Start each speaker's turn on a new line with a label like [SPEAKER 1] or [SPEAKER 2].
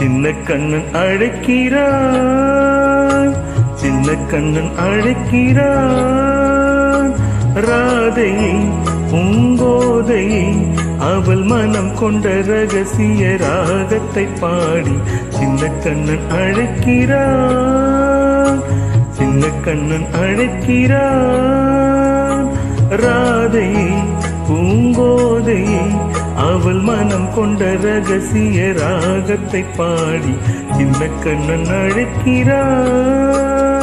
[SPEAKER 1] சின்ன கண்ணன் அழைக்கிறான், சின்ன கண்ணன் அழைக்கிறான். ராதையை பூங்கோதையை அவள் மனம் கொண்ட ரகசிய ராகத்தை பாடி சின்ன கண்ணன் அழைக்கிறான், சின்ன கண்ணன் அழைக்கிறான். ராதையை பூங்கோதையை அவள் மனம் கொண்ட ரகசிய ராகத்தை பாடி சின்ன கண்ணன் அழைக்கிறான்.